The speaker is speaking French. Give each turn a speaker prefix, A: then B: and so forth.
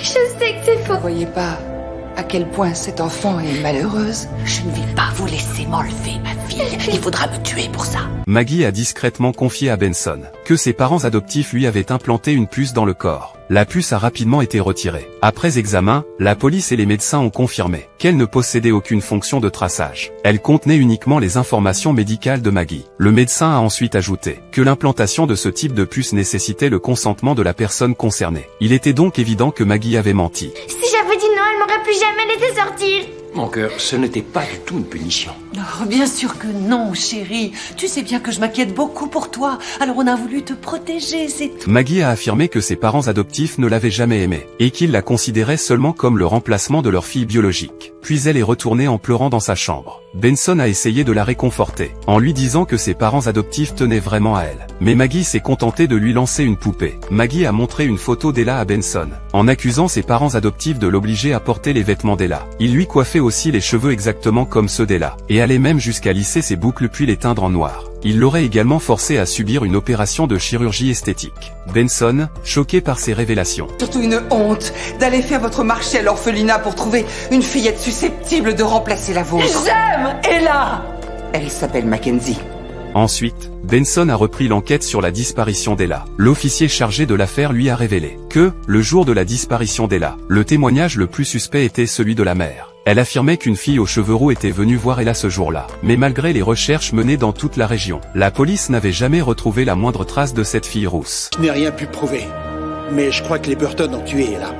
A: Je sais que c'est faux.
B: Vous voyez pas à quel point cette enfant est malheureuse?
C: Je ne vais pas vous laisser m'enlever, ma fille. Il faudra me tuer pour ça.
D: Maggie a discrètement confié à Benson que ses parents adoptifs lui avaient implanté une puce dans le corps. La puce a rapidement été retirée. Après examen, la police et les médecins ont confirmé qu'elle ne possédait aucune fonction de traçage. Elle contenait uniquement les informations médicales de Maggie. Le médecin a ensuite ajouté que l'implantation de ce type de puce nécessitait le consentement de la personne concernée. Il était donc évident que Maggie avait menti.
A: Si j'avais dit non, elle m'aurait plus jamais laissé sortir.
E: Mon cœur, ce n'était pas du tout une punition.
C: Oh, bien sûr que non, chérie. Tu sais bien que je m'inquiète beaucoup pour toi. Alors on a voulu te protéger, c'est tout.
D: Maggie a affirmé que ses parents adoptifs ne l'avaient jamais aimée, et qu'ils la considéraient seulement comme le remplacement de leur fille biologique. Puis elle est retournée en pleurant dans sa chambre. Benson a essayé de la réconforter, en lui disant que ses parents adoptifs tenaient vraiment à elle. Mais Maggie s'est contentée de lui lancer une poupée. Maggie a montré une photo d'Ella à Benson, en accusant ses parents adoptifs de l'obliger à porter les vêtements d'Ella. Il lui coiffait aussi les cheveux exactement comme ceux d'Ella, et allait même jusqu'à lisser ses boucles puis les teindre en noir. Il l'aurait également forcé à subir une opération de chirurgie esthétique. Benson, choqué par ces révélations.
B: Surtout une honte d'aller faire votre marché à l'orphelinat pour trouver une fillette susceptible de remplacer la vôtre.
C: J'aime Ella.
B: Elle s'appelle Mackenzie.
D: Ensuite, Benson a repris l'enquête sur la disparition d'Ella. L'officier chargé de l'affaire lui a révélé que, le jour de la disparition d'Ella, le témoignage le plus suspect était celui de la mère. Elle affirmait qu'une fille aux cheveux roux était venue voir Ella ce jour-là. Mais malgré les recherches menées dans toute la région, la police n'avait jamais retrouvé la moindre trace de cette fille rousse.
F: Je n'ai rien pu prouver, mais je crois que les Burton ont tué Ella.